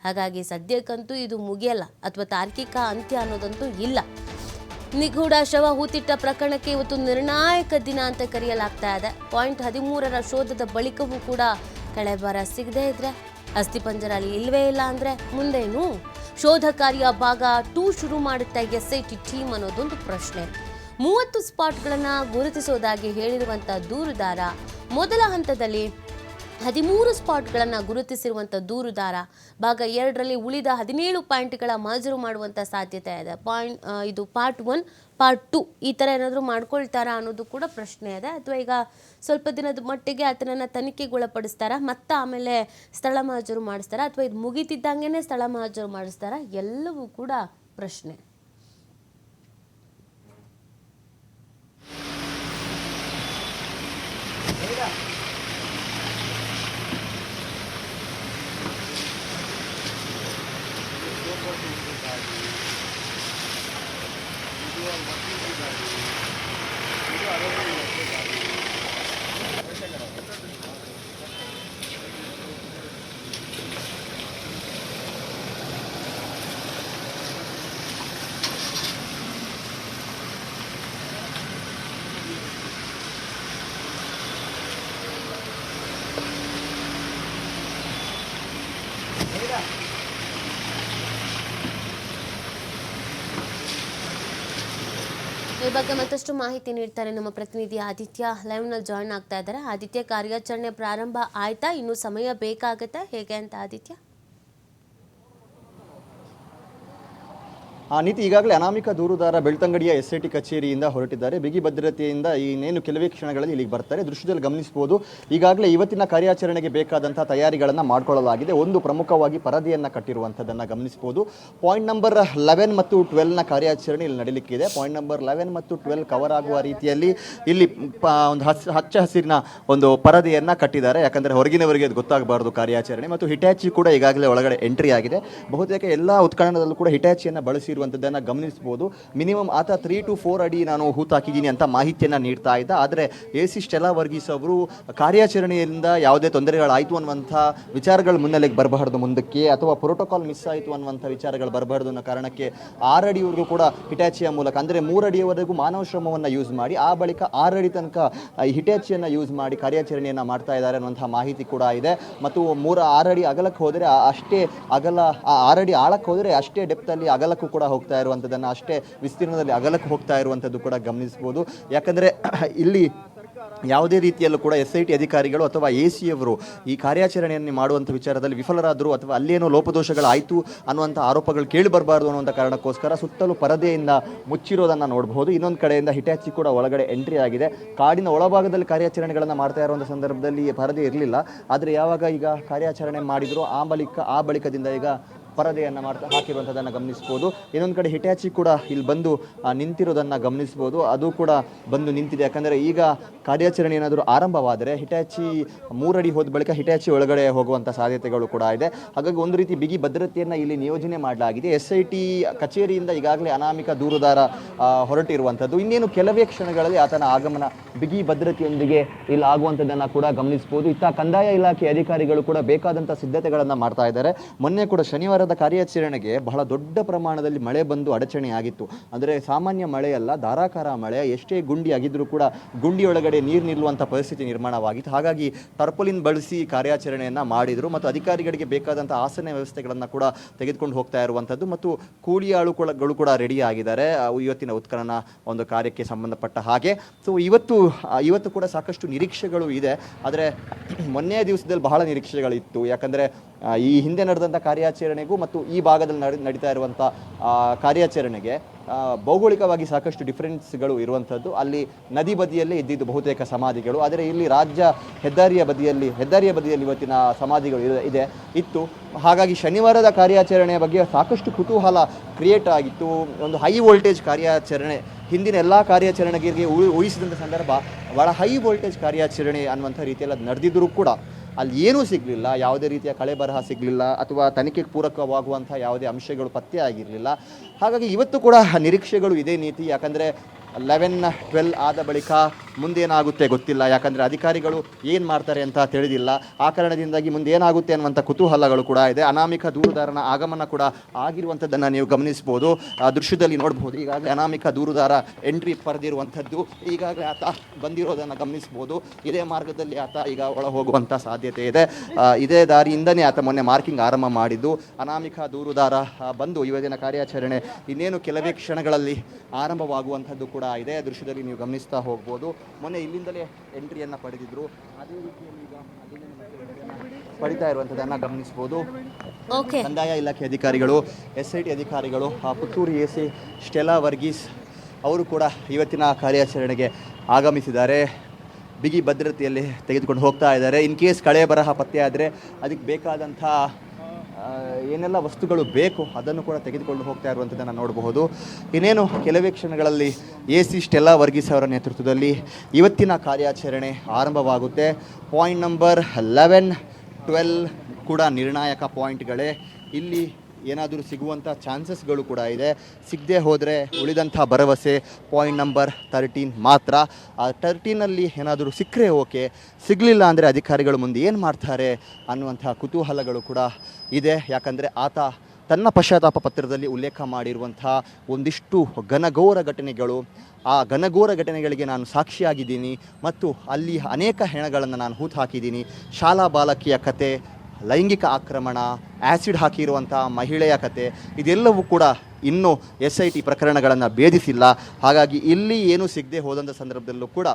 ಹಾಗಾಗಿ ಸದ್ಯಕ್ಕಂತೂ ಇದು ಮುಗಿಯಲ್ಲ ಅಥವಾ ತಾರ್ಕಿಕ ಅಂತ್ಯ ಅನ್ನೋದಂತೂ ಇಲ್ಲ. ನಿಗೂಢ ಶವ ಹೂತಿಟ್ಟ ಪ್ರಕರಣಕ್ಕೆ ಇವತ್ತು ನಿರ್ಣಾಯಕ ದಿನ ಅಂತ ಕರೆಯಲಾಗ್ತಾ ಇದೆ. ಪಾಯಿಂಟ್ 13ರ ಶೋಧದ ಬಳಿಕವೂ ಕೂಡ ಕಳೆಬರ ಸಿಗದೇ ಇದ್ರೆ, ಅಸ್ಥಿಪಂಜರ ಅಲ್ಲಿ ಇಲ್ವೇ ಇಲ್ಲ ಅಂದ್ರೆ ಮುಂದೇನು? ಶೋಧ ಕಾರ್ಯ ಭಾಗ 2 ಶುರು ಮಾಡುತ್ತಾ SIT ಟೀಮ್ ಅನ್ನೋದೊಂದು ಪ್ರಶ್ನೆ. 30 ಸ್ಪಾಟ್ಗಳನ್ನ ಗುರುತಿಸೋದಾಗಿ ಹೇಳಿರುವಂತ ದೂರುದಾರ ಮೊದಲ ಹಂತದಲ್ಲಿ 13 ಸ್ಪಾಟ್ಗಳನ್ನು ಗುರುತಿಸಿರುವಂಥ ದೂರುದಾರ ಭಾಗ 2ರಲ್ಲಿ ಉಳಿದ 17 ಪಾಯಿಂಟ್ಗಳ ಮಂಜೂರು ಮಾಡುವಂಥ ಸಾಧ್ಯತೆ ಇದೆ. ಇದು ಪಾರ್ಟ್ 1 ಪಾರ್ಟ್ 2 ಈ ಥರ ಏನಾದರೂ ಮಾಡ್ಕೊಳ್ತಾರಾ ಅನ್ನೋದು ಕೂಡ ಪ್ರಶ್ನೆ ಇದೆ. ಅಥವಾ ಈಗ ಸ್ವಲ್ಪ ದಿನದ ಮಟ್ಟಿಗೆ ಆತನನ್ನು ತನಿಖೆಗೊಳಪಡಿಸ್ತಾರಾ, ಮತ್ತು ಆಮೇಲೆ ಸ್ಥಳ ಮಂಜೂರು ಮಾಡಿಸ್ತಾರಾ, ಅಥವಾ ಇದು ಮುಗಿತಿದ್ದಂಗೆ ಸ್ಥಳ ಮಂಜೂರು ಮಾಡಿಸ್ತಾರಾ, ಎಲ್ಲವೂ ಕೂಡ ಪ್ರಶ್ನೆ. ಈ ಬಗ್ಗೆ ಮತ್ತಷ್ಟು ಮಾಹಿತಿ ನೀಡ್ತಾರೆ ನಮ್ಮ ಪ್ರತಿನಿಧಿ ಆದಿತ್ಯ. ಲೈವ್ನಲ್ಲಿ ಜಾಯ್ನ್ ಆಗ್ತಾ ಇದ್ದಾರೆ. ಆದಿತ್ಯ, ಕಾರ್ಯಾಚರಣೆ ಪ್ರಾರಂಭ ಆಯ್ತಾ? ಇನ್ನೂ ಸಮಯ ಬೇಕಾಗುತ್ತೆ ಹೇಗೆ ಅಂತ ಆದಿತ್ಯ? ನೀತಿ ಈಗಾಗಲೇ ಅನಾಮಿಕ ದೂರುದಾರ ಬೆಳ್ತಂಗಡಿಯ SIT ಕಚೇರಿಯಿಂದ ಹೊರಟಿದ್ದಾರೆ. ಬಿಗಿ ಭದ್ರತೆಯಿಂದ ಇನ್ನೇನು ಕೆಲವೇ ಕ್ಷಣಗಳಲ್ಲಿ ಇಲ್ಲಿಗೆ ಬರ್ತಾರೆ. ದೃಶ್ಯದಲ್ಲಿ ಗಮನಿಸಬಹುದು, ಈಗಾಗಲೇ ಇವತ್ತಿನ ಕಾರ್ಯಾಚರಣೆಗೆ ಬೇಕಾದಂತಹ ತಯಾರಿಗಳನ್ನು ಮಾಡಿಕೊಳ್ಳಲಾಗಿದೆ. ಒಂದು ಪ್ರಮುಖವಾಗಿ ಪರದೆಯನ್ನು ಕಟ್ಟಿರುವಂಥದ್ದನ್ನು ಗಮನಿಸಬಹುದು. ಪಾಯಿಂಟ್ ನಂಬರ್ 11 ಮತ್ತು 12ನ ಕಾರ್ಯಾಚರಣೆ ಇಲ್ಲಿ ನಡೀಲಿಕ್ಕಿದೆ. ಪಾಯಿಂಟ್ ನಂಬರ್ 11 ಮತ್ತು 12 ಕವರ್ ಆಗುವ ರೀತಿಯಲ್ಲಿ ಇಲ್ಲಿ ಒಂದು ಹಚ್ಚ ಹಸಿರಿನ ಒಂದು ಪರದೆಯನ್ನು ಕಟ್ಟಿದ್ದಾರೆ. ಯಾಕಂದರೆ ಹೊರಗಿನವರಿಗೆ ಅದು ಗೊತ್ತಾಗಬಾರದು ಕಾರ್ಯಾಚರಣೆ. ಮತ್ತು ಹಿಟ್ಯಾಚಿ ಕೂಡ ಈಗಾಗಲೇ ಒಳಗಡೆ ಎಂಟ್ರಿ ಆಗಿದೆ. ಬಹುತೇಕ ಎಲ್ಲ ಉತ್ಖನನದಲ್ಲೂ ಕೂಡ ಹಿಟ್ಯಾಚಿಯನ್ನು ಬಳಸಿರುವ ಗಮನಿಸಬಹುದು. ಮಿನಿಮಮ್ ಆತ 3 to 4 ಅಡಿ ನಾನು ಹೂತಾಕಿದ್ದೀನಿ ಅಂತ ಮಾಹಿತಿಯನ್ನು ನೀಡ್ತಾ ಇದ್ದ. ಆದರೆ AC ಸ್ಟೆಲ್ಲಾ ವರ್ಗೀಸ್ ಅವರು ಕಾರ್ಯಾಚರಣೆಯಿಂದ ಯಾವುದೇ ತೊಂದರೆಗಳಾಯಿತು ಅನ್ನುವಂಥ ವಿಚಾರಗಳು ಮುನ್ನೆಲೆಗೆ ಬರಬಾರ್ದು ಮುಂದಕ್ಕೆ, ಅಥವಾ ಪ್ರೋಟೋಕಾಲ್ ಮಿಸ್ ಆಯಿತು ಅನ್ನುವಂಥ ವಿಚಾರಗಳು ಬರಬಾರ್ದು ಅನ್ನೋ ಕಾರಣಕ್ಕೆ 6 ಅಡಿವರೆಗೂ ಕೂಡ ಹಿಟ್ಯಾಚಿಯ ಮೂಲಕ, ಅಂದರೆ 3 ಅಡಿಯವರೆಗೂ ಮಾನವ ಶ್ರಮವನ್ನು ಯೂಸ್ ಮಾಡಿ ಆ ಬಳಿಕ 6 ಅಡಿ ತನಕ ಹಿಟ್ಯಾಚಿಯನ್ನು ಯೂಸ್ ಮಾಡಿ ಕಾರ್ಯಾಚರಣೆಯನ್ನು ಮಾಡ್ತಾ ಇದ್ದಾರೆ ಅನ್ನುವಂಥ ಮಾಹಿತಿ ಕೂಡ ಇದೆ. ಮತ್ತು 6 ಅಡಿ ಅಗಲಕ್ಕೆ ಹೋದರೆ ಅಷ್ಟೇ ಅಗಲ, 6 ಅಡಿ ಆಳಕ್ಕೆ ಹೋದರೆ ಅಷ್ಟೇ ಡೆಪ್ತಲ್ಲಿ ಅಗಲಕ್ಕೂ ಕೂಡ ಹೋಗ್ತಾ ಇರುವಂಥದ್ದನ್ನು, ಅಷ್ಟೇ ವಿಸ್ತೀರ್ಣದಲ್ಲಿ ಅಗಲಕ್ಕೆ ಹೋಗ್ತಾ ಇರುವಂಥದ್ದು ಕೂಡ ಗಮನಿಸಬಹುದು. ಯಾಕಂದರೆ ಇಲ್ಲಿ ಯಾವುದೇ ರೀತಿಯಲ್ಲೂ ಕೂಡ SIT ಅಧಿಕಾರಿಗಳು ಅಥವಾ AC ಅವರು ಈ ಕಾರ್ಯಾಚರಣೆಯನ್ನು ಮಾಡುವಂಥ ವಿಚಾರದಲ್ಲಿ ವಿಫಲರಾದರು, ಅಥವಾ ಅಲ್ಲೇನೋ ಲೋಪದೋಷಗಳಾಯಿತು ಅನ್ನುವಂಥ ಆರೋಪಗಳು ಕೇಳಿ ಬರಬಾರ್ದು ಅನ್ನುವಂಥ ಕಾರಣಕ್ಕೋಸ್ಕರ ಸುತ್ತಲೂ ಪರದೆಯಿಂದ ಮುಚ್ಚಿರೋದನ್ನು ನೋಡಬಹುದು. ಇನ್ನೊಂದು ಕಡೆಯಿಂದ ಹಿಟ್ಯಾಚಿ ಕೂಡ ಒಳಗಡೆ ಎಂಟ್ರಿ ಆಗಿದೆ. ಕಾಡಿನ ಒಳಭಾಗದಲ್ಲಿ ಕಾರ್ಯಾಚರಣೆಗಳನ್ನು ಮಾಡ್ತಾ ಇರುವಂಥ ಸಂದರ್ಭದಲ್ಲಿ ಪರದೆ ಇರಲಿಲ್ಲ. ಆದರೆ ಯಾವಾಗ ಈಗ ಕಾರ್ಯಾಚರಣೆ ಮಾಡಿದ್ರು ಆ ಬಳಿಕದಿಂದ ಈಗ ಪರದೆಯನ್ನು ಹಾಕಿರುವಂಥದ್ದನ್ನು ಗಮನಿಸ್ಬೋದು. ಇನ್ನೊಂದು ಕಡೆ ಹಿಟ್ಯಾಚಿ ಕೂಡ ಇಲ್ಲಿ ಬಂದು ನಿಂತಿರೋದನ್ನು ಗಮನಿಸ್ಬೋದು. ಅದು ಕೂಡ ಬಂದು ನಿಂತಿದೆ. ಯಾಕಂದರೆ ಈಗ ಕಾರ್ಯಾಚರಣೆ ಏನಾದರೂ ಆರಂಭವಾದರೆ ಹಿಟ್ಯಾಚಿ 3 ಅಡಿ ಹೋದ ಬಳಿಕ ಹಿಟ್ಯಾಚಿ ಒಳಗಡೆ ಹೋಗುವಂಥ ಸಾಧ್ಯತೆಗಳು ಕೂಡ ಇದೆ. ಹಾಗಾಗಿ ಒಂದು ರೀತಿ ಬಿಗಿ ಭದ್ರತೆಯನ್ನು ಇಲ್ಲಿ ನಿಯೋಜನೆ ಮಾಡಲಾಗಿದೆ. SIT ಕಚೇರಿಯಿಂದ ಈಗಾಗಲೇ ಅನಾಮಿಕ ದೂರುದಾರ ಹೊರಟಿರುವಂಥದ್ದು. ಇನ್ನೇನು ಕೆಲವೇ ಕ್ಷಣಗಳಲ್ಲಿ ಆತನ ಆಗಮನ ಬಿಗಿ ಭದ್ರತೆಯೊಂದಿಗೆ ಇಲ್ಲಿ ಆಗುವಂಥದ್ದನ್ನು ಕೂಡ ಗಮನಿಸ್ಬೋದು. ಇತ್ತ ಕಂದಾಯ ಇಲಾಖೆ ಅಧಿಕಾರಿಗಳು ಕೂಡ ಬೇಕಾದಂಥ ಸಿದ್ಧತೆಗಳನ್ನು ಮಾಡ್ತಾ ಇದ್ದಾರೆ. ಮೊನ್ನೆ ಕೂಡ ಶನಿವಾರದ ಕಾರ್ಯಾಚರಣೆಗೆ ಬಹಳ ದೊಡ್ಡ ಪ್ರಮಾಣದಲ್ಲಿ ಮಳೆ ಬಂದು ಅಡಚಣೆಯಾಗಿತ್ತು. ಅಂದರೆ ಸಾಮಾನ್ಯ ಮಳೆಯಲ್ಲ, ಧಾರಾಕಾರ ಮಳೆ. ಎಷ್ಟೇ ಗುಂಡಿ ಆಗಿದ್ರೂ ಕೂಡ ಗುಂಡಿಯೊಳಗಡೆ ನೀರು ನಿಲ್ಲುವಂಥ ಪರಿಸ್ಥಿತಿ ನಿರ್ಮಾಣವಾಗಿತ್ತು. ಹಾಗಾಗಿ ಟರ್ಪಲಿನ್ ಬಳಸಿ ಕಾರ್ಯಾಚರಣೆಯನ್ನು ಮಾಡಿದರು. ಮತ್ತು ಅಧಿಕಾರಿಗಳಿಗೆ ಬೇಕಾದಂಥ ಆಸನ ವ್ಯವಸ್ಥೆಗಳನ್ನು ಕೂಡ ತೆಗೆದುಕೊಂಡು ಹೋಗ್ತಾ ಇರುವಂಥದ್ದು. ಮತ್ತು ಕೂಲಿ ಆಳುಗಳು ಕೂಡ ರೆಡಿ ಆಗಿದ್ದಾರೆ ಇವತ್ತಿನ ಉತ್ಖನನ ಒಂದು ಕಾರ್ಯಕ್ಕೆ ಸಂಬಂಧಪಟ್ಟ ಹಾಗೆ. ಸೊ ಇವತ್ತು ಕೂಡ ಸಾಕಷ್ಟು ನಿರೀಕ್ಷೆಗಳು ಇದೆ. ಆದರೆ ಮೊನ್ನೆಯ ದಿವಸದಲ್ಲಿ ಬಹಳ ನಿರೀಕ್ಷೆಗಳಿತ್ತು. ಯಾಕಂದರೆ ಈ ಹಿಂದೆ ನಡೆದಂಥ ಕಾರ್ಯಾಚರಣೆಗೂ ಮತ್ತು ಈ ಭಾಗದಲ್ಲಿ ನಡೀತಾ ಇರುವಂಥ ಕಾರ್ಯಾಚರಣೆಗೆ ಭೌಗೋಳಿಕವಾಗಿ ಸಾಕಷ್ಟು ಡಿಫರೆನ್ಸ್ಗಳು ಇರುವಂಥದ್ದು. ಅಲ್ಲಿ ನದಿ ಬದಿಯಲ್ಲೇ ಇದ್ದಿದ್ದು ಬಹುತೇಕ ಸಮಾಧಿಗಳು. ಆದರೆ ಇಲ್ಲಿ ಹೆದ್ದಾರಿಯ ಬದಿಯಲ್ಲಿ ಇವತ್ತಿನ ಸಮಾಧಿಗಳು ಇತ್ತು. ಹಾಗಾಗಿ ಶನಿವಾರದ ಕಾರ್ಯಾಚರಣೆಯ ಬಗ್ಗೆ ಸಾಕಷ್ಟು ಕುತೂಹಲ ಕ್ರಿಯೇಟ್ ಆಗಿತ್ತು. ಒಂದು ಹೈ ವೋಲ್ಟೇಜ್ ಕಾರ್ಯಾಚರಣೆ, ಹಿಂದಿನ ಎಲ್ಲ ಕಾರ್ಯಾಚರಣೆಗೆ ಊಹಿಸಿದಂಥ ಸಂದರ್ಭ ಭಾಳ ಹೈ ವೋಲ್ಟೇಜ್ ಕಾರ್ಯಾಚರಣೆ ಅನ್ನುವಂಥ ರೀತಿಯಲ್ಲಿ ಅದು ನಡೆದಿದ್ದರೂ ಕೂಡ ಅಲ್ಲಿ ಏನೂ ಸಿಗಲಿಲ್ಲ. ಯಾವುದೇ ರೀತಿಯ ಕಳೆ ಬರಹ ಸಿಗಲಿಲ್ಲ, ಅಥವಾ ತನಿಖೆಗೆ ಪೂರಕವಾಗುವಂಥ ಯಾವುದೇ ಅಂಶಗಳು ಪತ್ತೆ ಆಗಿರಲಿಲ್ಲ. ಹಾಗಾಗಿ ಇವತ್ತು ಕೂಡ ನಿರೀಕ್ಷೆಗಳು ಇದೇ ನೀತಿ. ಯಾಕಂದರೆ 11, 12 ಆದ ಬಳಿಕ ಮುಂದೇನಾಗುತ್ತೆ ಗೊತ್ತಿಲ್ಲ, ಯಾಕಂದರೆ ಅಧಿಕಾರಿಗಳು ಏನು ಮಾಡ್ತಾರೆ ಅಂತ ತಿಳಿದಿಲ್ಲ. ಆ ಕಾರಣದಿಂದಾಗಿ ಮುಂದೆ ಏನಾಗುತ್ತೆ ಅನ್ನುವಂಥ ಕುತೂಹಲಗಳು ಕೂಡ ಇದೆ. ಅನಾಮಿಕ ದೂರುದಾರನ ಆಗಮನ ಕೂಡ ಆಗಿರುವಂಥದ್ದನ್ನು ನೀವು ಗಮನಿಸ್ಬೋದು. ಆ ದೃಶ್ಯದಲ್ಲಿ ನೋಡ್ಬೋದು. ಈಗಾಗಲೇ ಅನಾಮಿಕ ದೂರುದಾರ ಎಂಟ್ರಿ ಪಡೆದಿರುವಂಥದ್ದು, ಈಗಾಗಲೇ ಆತ ಬಂದಿರೋದನ್ನು ಗಮನಿಸ್ಬೋದು. ಇದೇ ಮಾರ್ಗದಲ್ಲಿ ಆತ ಈಗ ಒಳ ಹೋಗುವಂಥ ಸಾಧ್ಯತೆ ಇದೆ. ಇದೇ ದಾರಿಯಿಂದನೇ ಆತ ಮೊನ್ನೆ ಮಾರ್ಕಿಂಗ್ ಆರಂಭ ಮಾಡಿದ್ದು. ಅನಾಮಿಕ ದೂರುದಾರ ಬಂದು ಇವತ್ತಿನ ಕಾರ್ಯಾಚರಣೆ ಇನ್ನೇನು ಕೆಲವೇ ಕ್ಷಣಗಳಲ್ಲಿ ಆರಂಭವಾಗುವಂಥದ್ದು ಕೂಡ ಇದೆ. ದೃಶ್ಯದಲ್ಲಿ ನೀವು ಗಮನಿಸ್ತಾ ಹೋಗ್ಬೋದು. ಮೊನ್ನೆ ಇಲ್ಲಿಂದಲೇ ಎಂಟ್ರಿಯನ್ನು ಪಡೆದಿದ್ರು, ಅದೇ ರೀತಿಯಲ್ಲಿ ಈಗ ಪಡಿತಾ ಇರುವಂಥದ್ದನ್ನು ಗಮನಿಸ್ಬೋದು. ಕಂದಾಯ ಇಲಾಖೆ ಅಧಿಕಾರಿಗಳು, SIT ಅಧಿಕಾರಿಗಳು, ಪುತ್ತೂರು AC ಸ್ಟೆಲಾ ವರ್ಗೀಸ್ ಅವರು ಕೂಡ ಇವತ್ತಿನ ಕಾರ್ಯಾಚರಣೆಗೆ ಆಗಮಿಸಿದ್ದಾರೆ. ಬಿಗಿ ಭದ್ರತೆಯಲ್ಲಿ ತೆಗೆದುಕೊಂಡು ಹೋಗ್ತಾ ಇದ್ದಾರೆ. ಇನ್ ಕೇಸ್ ಕಳೆ ಬರಹ ಪತ್ತೆ ಆದರೆ ಅದಕ್ಕೆ ಬೇಕಾದಂಥ ಏನೆಲ್ಲ ವಸ್ತುಗಳು ಬೇಕು ಅದನ್ನು ಕೂಡ ತೆಗೆದುಕೊಂಡು ಹೋಗ್ತಾ ಇರುವಂಥದ್ದನ್ನು ನೋಡಬಹುದು. ಇನ್ನೇನು ಕೆಲವೇ ಕ್ಷಣಗಳಲ್ಲಿ AC ಸ್ಟೆಲ್ಲಾ ವರ್ಗೀಸ್ ಅವರ ನೇತೃತ್ವದಲ್ಲಿ ಇವತ್ತಿನ ಕಾರ್ಯಾಚರಣೆ ಆರಂಭವಾಗುತ್ತೆ. ಪಾಯಿಂಟ್ ನಂಬರ್ 11, 12 ಕೂಡ ನಿರ್ಣಾಯಕ ಪಾಯಿಂಟ್ಗಳೇ. ಇಲ್ಲಿ ಏನಾದರೂ ಸಿಗುವಂಥ ಚಾನ್ಸಸ್ಗಳು ಕೂಡ ಇದೆ. ಸಿಗದೆ ಹೋದರೆ ಉಳಿದಂಥ ಭರವಸೆ ಪಾಯಿಂಟ್ ನಂಬರ್ 13 ಮಾತ್ರ. ಆ 13ನಲ್ಲಿ ಏನಾದರೂ ಸಿಕ್ಕರೆ ಓಕೆ, ಸಿಗಲಿಲ್ಲ ಅಂದರೆ ಅಧಿಕಾರಿಗಳು ಮುಂದೆ ಏನು ಮಾಡ್ತಾರೆ ಅನ್ನುವಂಥ ಕುತೂಹಲಗಳು ಕೂಡ ಇದೆ. ಯಾಕಂದರೆ ಆತ ತನ್ನ ಪಶ್ಚಾತ್ತಾಪ ಪತ್ರದಲ್ಲಿ ಉಲ್ಲೇಖ ಮಾಡಿರುವಂಥ ಒಂದಿಷ್ಟು ಘನಘೋರ ಘಟನೆಗಳು, ಆ ಘನಘೋರ ಘಟನೆಗಳಿಗೆ ನಾನು ಸಾಕ್ಷಿಯಾಗಿದ್ದೀನಿ ಮತ್ತು ಅಲ್ಲಿ ಅನೇಕ ಹೆಣಗಳನ್ನು ನಾನು ಹೂತು ಹಾಕಿದ್ದೀನಿ. ಶಾಲಾ ಬಾಲಕಿಯ ಕತೆ, ಲೈಂಗಿಕ ಆಕ್ರಮಣ, ಆ್ಯಸಿಡ್ ಹಾಕಿರುವಂಥ ಮಹಿಳೆಯ ಕತೆ, ಇದೆಲ್ಲವೂ ಕೂಡ ಇನ್ನೂ SIT ಪ್ರಕರಣಗಳನ್ನು ಭೇದಿಸಿಲ್ಲ. ಹಾಗಾಗಿ ಇಲ್ಲಿ ಏನೂ ಸಿಗದೆ ಹೋದಂಥ ಸಂದರ್ಭದಲ್ಲೂ ಕೂಡ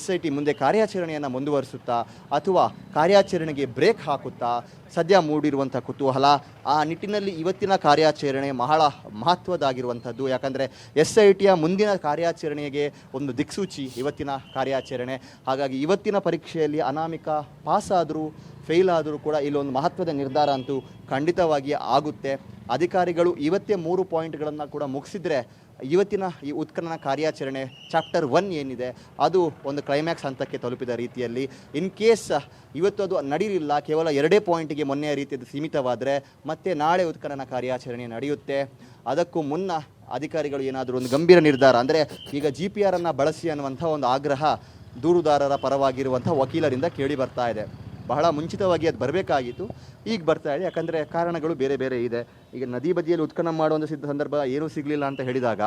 SIT ಮುಂದೆ ಕಾರ್ಯಾಚರಣೆಯನ್ನು ಮುಂದುವರಿಸುತ್ತಾ ಅಥವಾ ಕಾರ್ಯಾಚರಣೆಗೆ ಬ್ರೇಕ್ ಹಾಕುತ್ತಾ ಸದ್ಯ ಮೂಡಿರುವಂಥ ಕುತೂಹಲ. ಆ ನಿಟ್ಟಿನಲ್ಲಿ ಇವತ್ತಿನ ಕಾರ್ಯಾಚರಣೆ ಬಹಳ ಮಹತ್ವದಾಗಿರುವಂಥದ್ದು. ಯಾಕಂದರೆ SITಯ ಮುಂದಿನ ಕಾರ್ಯಾಚರಣೆಗೆ ಒಂದು ದಿಕ್ಸೂಚಿ ಇವತ್ತಿನ ಕಾರ್ಯಾಚರಣೆ. ಹಾಗಾಗಿ ಇವತ್ತಿನ ಪರೀಕ್ಷೆಯಲ್ಲಿ ಅನಾಮಿಕ ಪಾಸಾದರೂ ಫೇಲ್ ಆದರೂ ಕೂಡ ಇಲ್ಲೊಂದು ಮಹತ್ವದ ನಿರ್ಧಾರ ಅಂತೂ ಖಂಡಿತವಾಗಿ ಆಗುತ್ತೆ. ಅಧಿಕಾರಿಗಳು ಇವತ್ತೇ 3 ಪಾಯಿಂಟ್ಗಳನ್ನು ಕೂಡ ಮುಗಿಸಿದರೆ ಇವತ್ತಿನ ಈ ಉತ್ಖನನ ಕಾರ್ಯಾಚರಣೆ ಚಾಪ್ಟರ್ 1 ಏನಿದೆ ಅದು ಒಂದು ಕ್ಲೈಮ್ಯಾಕ್ಸ್ ಹಂತಕ್ಕೆ ತಲುಪಿದ ರೀತಿಯಲ್ಲಿ. ಇನ್ ಕೇಸ್ ಇವತ್ತು ಅದು ನಡೆಯಲಿಲ್ಲ, ಕೇವಲ 2 ಪಾಯಿಂಟಿಗೆ ಮೊನ್ನೆಯ ರೀತಿಯದು ಸೀಮಿತವಾದರೆ ಮತ್ತೆ ನಾಳೆ ಉತ್ಖನನ ಕಾರ್ಯಾಚರಣೆ ನಡೆಯುತ್ತೆ. ಅದಕ್ಕೂ ಮುನ್ನ ಅಧಿಕಾರಿಗಳು ಏನಾದರೂ ಒಂದು ಗಂಭೀರ ನಿರ್ಧಾರ, ಅಂದರೆ ಈಗ GPR ಅನ್ನು ಬಳಸಿ ಅನ್ನುವಂಥ ಒಂದು ಆಗ್ರಹ ದೂರುದಾರರ ಪರವಾಗಿರುವಂಥ ವಕೀಲರಿಂದ ಕೇಳಿ ಬರ್ತಾ ಇದೆ. ಬಹಳ ಮುಂಚಿತವಾಗಿ ಅದು ಬರಬೇಕಾಗಿತ್ತು, ಈಗ ಬರ್ತಾ ಇದೆ. ಯಾಕಂದರೆ ಕಾರಣಗಳು ಬೇರೆ ಬೇರೆ ಇದೆ. ಈಗ ನದಿ ಬದಿಯಲ್ಲಿ ಉತ್ಖನನ ಮಾಡುವಂಥ ಸಂದರ್ಭ ಏನೂ ಸಿಗಲಿಲ್ಲ ಅಂತ ಹೇಳಿದಾಗ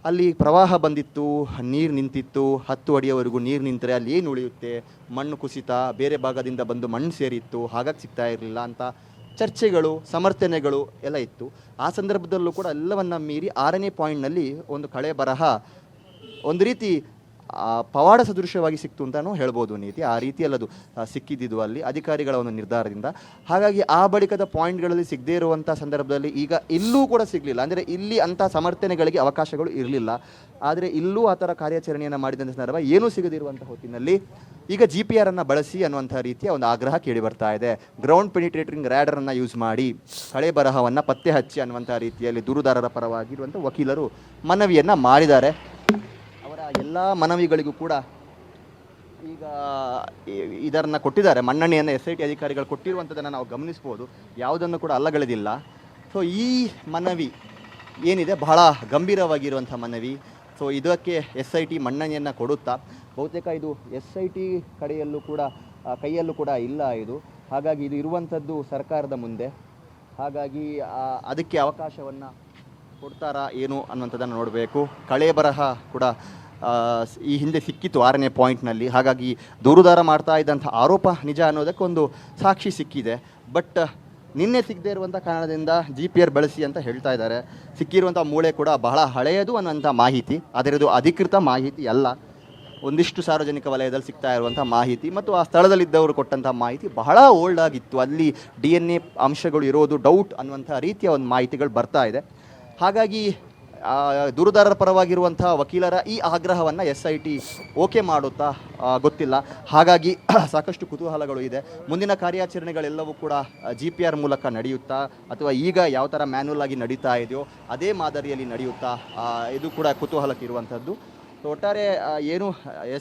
ಅಲ್ಲಿ ಪ್ರವಾಹ ಬಂದಿತ್ತು, ನೀರು ನಿಂತಿತ್ತು, 10 ಅಡಿಯವರೆಗೂ ನೀರು ನಿಂತರೆ ಅಲ್ಲಿ ಏನು ಉಳಿಯುತ್ತೆ, ಮಣ್ಣು ಕುಸಿತ, ಬೇರೆ ಭಾಗದಿಂದ ಬಂದು ಮಣ್ಣು ಸೇರಿತ್ತು, ಹಾಗಾಗಿ ಸಿಗ್ತಾ ಇರಲಿಲ್ಲ ಅಂತ ಚರ್ಚೆಗಳು, ಸಮರ್ಥನೆಗಳು ಎಲ್ಲ ಇತ್ತು. ಆ ಸಂದರ್ಭದಲ್ಲೂ ಕೂಡ ಎಲ್ಲವನ್ನ ಮೀರಿ 6ನೇ ಪಾಯಿಂಟ್ನಲ್ಲಿ ಒಂದು ಕಳೆ ಬರಹ ಒಂದು ರೀತಿ ಪವಾಡ ಸದೃಶ್ಯವಾಗಿ ಸಿಕ್ತು ಅಂತಲೂ ಹೇಳ್ಬೋದು. ನೀತಿ ಆ ರೀತಿಯಲ್ಲದು ಸಿಕ್ಕಿದ್ದು ಅಲ್ಲಿ ಅಧಿಕಾರಿಗಳ ಒಂದು ನಿರ್ಧಾರದಿಂದ. ಹಾಗಾಗಿ ಆ ಬಳಿಕದ ಪಾಯಿಂಟ್ಗಳಲ್ಲಿ ಸಿಗದೇ ಇರುವಂಥ ಸಂದರ್ಭದಲ್ಲಿ ಈಗ ಇಲ್ಲೂ ಕೂಡ ಸಿಗಲಿಲ್ಲ. ಅಂದರೆ ಇಲ್ಲಿ ಅಂಥ ಸಮರ್ಥನೆಗಳಿಗೆ ಅವಕಾಶಗಳು ಇರಲಿಲ್ಲ. ಆದರೆ ಇಲ್ಲೂ ಆ ಥರ ಕಾರ್ಯಾಚರಣೆಯನ್ನು ಮಾಡಿದಂಥ ಸಂದರ್ಭ ಏನೂ ಸಿಗದಿರುವಂಥ ಹೊತ್ತಿನಲ್ಲಿ ಈಗ GPR ಅನ್ನು ಬಳಸಿ ಅನ್ನುವಂಥ ರೀತಿಯ ಒಂದು ಆಗ್ರಹ ಕೇಳಿ ಬರ್ತಾ ಇದೆ. ಗ್ರೌಂಡ್ ಪೆನಿಟ್ರೇಟಿಂಗ್ ರ್ಯಾಡರನ್ನು ಯೂಸ್ ಮಾಡಿ ಕಳೆ ಬರಹವನ್ನು ಪತ್ತೆ ಹಚ್ಚಿ ಅನ್ನುವಂಥ ರೀತಿಯಲ್ಲಿ ದೂರುದಾರರ ಪರವಾಗಿರುವಂಥ ವಕೀಲರು ಮನವಿಯನ್ನು ಮಾಡಿದ್ದಾರೆ. ಎಲ್ಲ ಮನವಿಗಳಿಗೂ ಕೂಡ ಈಗ ಇದನ್ನು ಕೊಟ್ಟಿದ್ದಾರೆ, ಮನ್ನಣೆಯನ್ನು SIT ಅಧಿಕಾರಿಗಳು ಕೊಟ್ಟಿರುವಂಥದ್ದನ್ನು ನಾವು ಗಮನಿಸ್ಬೋದು. ಯಾವುದನ್ನು ಕೂಡ ಅಲ್ಲಗಳೆದಿಲ್ಲ. ಸೊ ಈ ಮನವಿ ಏನಿದೆ ಬಹಳ ಗಂಭೀರವಾಗಿರುವಂಥ ಮನವಿ. ಸೊ ಇದಕ್ಕೆ SIT ಮನ್ನಣೆಯನ್ನು ಕೊಡುತ್ತಾ ಬಹುತೇಕ ಇದು SIT ಕಡೆಯಲ್ಲೂ ಕೂಡ ಕೈಯಲ್ಲೂ ಕೂಡ ಇಲ್ಲ ಇದು. ಹಾಗಾಗಿ ಇದು ಇರುವಂಥದ್ದು ಸರ್ಕಾರದ ಮುಂದೆ. ಹಾಗಾಗಿ ಅದಕ್ಕೆ ಅವಕಾಶವನ್ನು ಕೊಡ್ತಾರಾ ಏನು ಅನ್ನುವಂಥದ್ದನ್ನು ನೋಡಬೇಕು. ಕಳೆ ಬರಹ ಕೂಡ ಈ ಹಿಂದೆ ಸಿಕ್ಕಿತ್ತು 6ನೇ ಪಾಯಿಂಟ್ನಲ್ಲಿ. ಹಾಗಾಗಿ ದೂರುದಾರ ಮಾಡ್ತಾ ಇದ್ದಂಥ ಆರೋಪ ನಿಜ ಅನ್ನೋದಕ್ಕೊಂದು ಸಾಕ್ಷಿ ಸಿಕ್ಕಿದೆ. ಬಟ್ ನಿನ್ನೆ ಸಿಗದೇ ಇರುವಂಥ ಕಾರಣದಿಂದ GPR ಬಳಸಿ ಅಂತ ಹೇಳ್ತಾ ಇದ್ದಾರೆ. ಸಿಕ್ಕಿರುವಂಥ ಮೂಳೆ ಕೂಡ ಬಹಳ ಹಳೆಯದು ಅನ್ನೋಂಥ ಮಾಹಿತಿ, ಆದರೆ ಇದು ಅಧಿಕೃತ ಮಾಹಿತಿ ಅಲ್ಲ. ಒಂದಿಷ್ಟು ಸಾರ್ವಜನಿಕ ವಲಯದಲ್ಲಿ ಸಿಗ್ತಾ ಇರುವಂಥ ಮಾಹಿತಿ ಮತ್ತು ಆ ಸ್ಥಳದಲ್ಲಿದ್ದವರು ಕೊಟ್ಟಂಥ ಮಾಹಿತಿ ಬಹಳ ಓಲ್ಡ್ ಆಗಿತ್ತು. ಅಲ್ಲಿ DNA ಅಂಶಗಳು ಇರೋದು ಡೌಟ್ ಅನ್ನುವಂಥ ರೀತಿಯ ಒಂದು ಮಾಹಿತಿಗಳು ಬರ್ತಾ ಇದೆ. ಹಾಗಾಗಿ ದೂರುದಾರರ ಪರವಾಗಿರುವಂಥ ವಕೀಲರ ಈ ಆಗ್ರಹವನ್ನು SIT ಓಕೆ ಮಾಡುತ್ತಾ ಗೊತ್ತಿಲ್ಲ. ಹಾಗಾಗಿ ಸಾಕಷ್ಟು ಕುತೂಹಲಗಳು ಇದೆ. ಮುಂದಿನ ಕಾರ್ಯಾಚರಣೆಗಳೆಲ್ಲವೂ ಕೂಡ GPR ಮೂಲಕ ನಡೆಯುತ್ತಾ ಅಥವಾ ಈಗ ಯಾವ ಥರ ಮ್ಯಾನ್ಯಲ್ ಆಗಿ ನಡೀತಾ ಇದೆಯೋ ಅದೇ ಮಾದರಿಯಲ್ಲಿ ನಡೆಯುತ್ತಾ, ಇದು ಕೂಡ ಕುತೂಹಲಕ್ಕಿರುವಂಥದ್ದು. ಒಟ್ಟಾರೆ ಏನು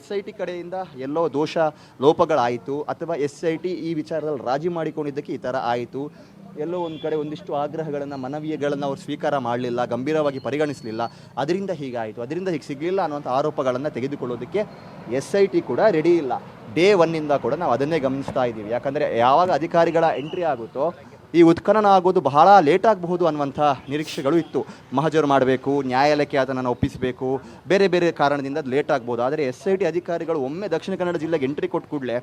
SIT ಕಡೆಯಿಂದ ಎಲ್ಲೋ ದೋಷ ಲೋಪಗಳಾಯಿತು ಅಥವಾ SIT ಈ ವಿಚಾರದಲ್ಲಿ ರಾಜಿ ಮಾಡಿಕೊಂಡಿದ್ದಕ್ಕೆ ಈ ಥರ ಆಯಿತು. ಎಲ್ಲೋ ಒಂದು ಕಡೆ ಒಂದಿಷ್ಟು ಆಗ್ರಹಗಳನ್ನು ಮನವಿಗಳನ್ನು ಅವ್ರು ಸ್ವೀಕಾರ ಮಾಡಲಿಲ್ಲ, ಗಂಭೀರವಾಗಿ ಪರಿಗಣಿಸಲಿಲ್ಲ, ಅದರಿಂದ ಹೀಗಾಯಿತು, ಅದರಿಂದ ಹೀಗೆ ಸಿಗಲಿಲ್ಲ ಅನ್ನುವಂಥ ಆರೋಪಗಳನ್ನು ತೆಗೆದುಕೊಳ್ಳೋದಕ್ಕೆ SIT ಕೂಡ ರೆಡಿ ಇಲ್ಲ. ಡೇ ಒನ್ನಿಂದ ಕೂಡ ನಾವು ಅದನ್ನೇ ಗಮನಿಸ್ತಾ ಇದ್ದೀವಿ. ಯಾಕಂದರೆ ಯಾವಾಗ ಅಧಿಕಾರಿಗಳ ಎಂಟ್ರಿ ಆಗುತ್ತೋ ಈ ಉತ್ಖನನ ಆಗೋದು ಬಹಳ ಲೇಟ್ ಆಗಬಹುದು ಅನ್ನುವಂಥ ನಿರೀಕ್ಷೆಗಳು ಇತ್ತು. ಮಹಜರು ಮಾಡಬೇಕು, ನ್ಯಾಯಾಲಯಕ್ಕೆ ಅದನ್ನು ಒಪ್ಪಿಸಬೇಕು, ಬೇರೆ ಬೇರೆ ಕಾರಣದಿಂದ ಅದು ಲೇಟ್ ಆಗ್ಬೋದು. ಆದರೆ SIT ಅಧಿಕಾರಿಗಳು ಒಮ್ಮೆ ದಕ್ಷಿಣ ಕನ್ನಡ ಜಿಲ್ಲೆಗೆ ಎಂಟ್ರಿ ಕೊಟ್ಟ ಕೂಡಲೇ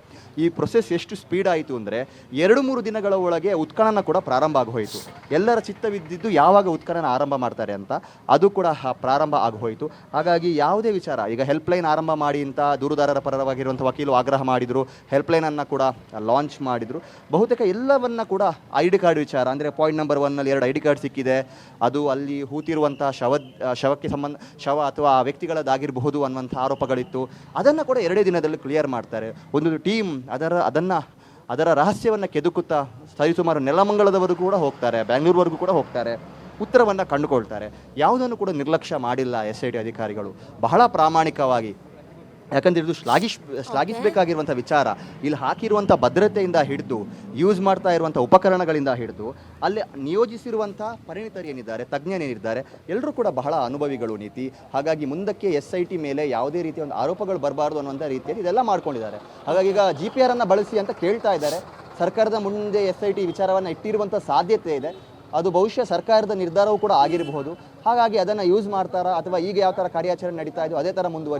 ಈ ಪ್ರೊಸೆಸ್ ಎಷ್ಟು ಸ್ಪೀಡ್ ಆಯಿತು ಅಂದರೆ 2-3 ದಿನಗಳ ಒಳಗೆ ಉತ್ಖನನ ಕೂಡ ಪ್ರಾರಂಭ ಆಗೋಯಿತು. ಎಲ್ಲರ ಚಿತ್ತವಿದ್ದಿದ್ದು ಯಾವಾಗ ಉತ್ಖನನ ಆರಂಭ ಮಾಡ್ತಾರೆ ಅಂತ, ಅದು ಕೂಡ ಪ್ರಾರಂಭ ಆಗೋಯಿತು. ಹಾಗಾಗಿ ಯಾವುದೇ ವಿಚಾರ, ಈಗ ಹೆಲ್ಪ್ಲೈನ್ ಆರಂಭ ಮಾಡಿ ಅಂತ ದೂರುದಾರರ ಪರವಾಗಿರುವಂಥ ವಕೀಲು ಆಗ್ರಹ ಮಾಡಿದರು, ಹೆಲ್ಪ್ಲೈನನ್ನು ಕೂಡ ಲಾಂಚ್ ಮಾಡಿದರು. ಬಹುತೇಕ ಎಲ್ಲವನ್ನ ಕೂಡ ID ಕಾರ್ಡ್ ವಿಚಾರ, ಅಂದರೆ ಪಾಯಿಂಟ್ ನಂಬರ್ 1ನಲ್ಲಿ 2 ID ಕಾರ್ಡ್ ಸಿಕ್ಕಿದೆ, ಅದು ಅಲ್ಲಿ ಹೂತಿರುವಂಥ ಶವಕ್ಕೆ ಶವ ಅಥವಾ ಆ ವ್ಯಕ್ತಿಗಳದ್ದಾಗಿರಬಹುದು ಅನ್ನುವಂಥ ಆರೋಪಗಳಿತ್ತು. ಅದನ್ನು ಕೂಡ 2 ದಿನದಲ್ಲಿ ಕ್ಲಿಯರ್ ಮಾಡ್ತಾರೆ. ಒಂದು ಟೀಮ್ ಅದರ ರಹಸ್ಯವನ್ನು ಕೆದಕುತ್ತಾ ಸರಿಸುಮಾರು ನೆಲಮಂಗಲದವರೆಗೂ ಕೂಡ ಹೋಗ್ತಾರೆ, ಬೆಂಗಳೂರುವರೆಗೂ ಕೂಡ ಹೋಗ್ತಾರೆ, ಉತ್ತರವನ್ನು ಕಂಡುಕೊಳ್ತಾರೆ. ಯಾವುದನ್ನು ಕೂಡ ನಿರ್ಲಕ್ಷ್ಯ ಮಾಡಿಲ್ಲ SIT ಅಧಿಕಾರಿಗಳು, ಬಹಳ ಪ್ರಾಮಾಣಿಕವಾಗಿ. ಯಾಕಂದರೆ ಇದು ಶ್ಲಾಘಿಸಬೇಕಾಗಿರುವಂಥ ವಿಚಾರ. ಇಲ್ಲಿ ಹಾಕಿರುವಂಥ ಭದ್ರತೆಯಿಂದ ಹಿಡಿದು ಯೂಸ್ ಮಾಡ್ತಾ ಇರುವಂಥ ಉಪಕರಣಗಳಿಂದ ಹಿಡಿದು ಅಲ್ಲಿ ನಿಯೋಜಿಸಿರುವಂಥ ಪರಿಣಿತರೇನಿದ್ದಾರೆ, ತಜ್ಞರೇನಿದ್ದಾರೆ, ಎಲ್ಲರೂ ಕೂಡ ಬಹಳ ಅನುಭವಿಗಳು ನೀತಿ. ಹಾಗಾಗಿ ಮುಂದಕ್ಕೆ SIT ಮೇಲೆ ಯಾವುದೇ ರೀತಿಯ ಒಂದು ಆರೋಪಗಳು ಬರಬಾರ್ದು ಅನ್ನುವಂಥ ರೀತಿಯಲ್ಲಿ ಇದೆಲ್ಲ ಮಾಡ್ಕೊಂಡಿದ್ದಾರೆ. ಹಾಗಾಗಿ ಈಗ GPR ಅನ್ನು ಬಳಸಿ ಅಂತ ಕೇಳ್ತಾ ಇದ್ದಾರೆ. ಸರ್ಕಾರದ ಮುಂದೆ SIT ವಿಚಾರವನ್ನು ಇಟ್ಟಿರುವಂಥ ಸಾಧ್ಯತೆ ಇದೆ. ಅದು ಬಹುಶಃ ಸರ್ಕಾರದ ನಿರ್ಧಾರವೂ ಕೂಡ ಆಗಿರಬಹುದು. ಹಾಗಾಗಿ ಅದನ್ನು ಯೂಸ್ ಮಾಡ್ತಾರಾ ಅಥವಾ ಈಗ ಯಾವ ಥರ ಕಾರ್ಯಾಚರಣೆ ನಡೀತಾ ಇದೆಯೋ ಅದೇ ಥರ ಮುಂದುವರಿ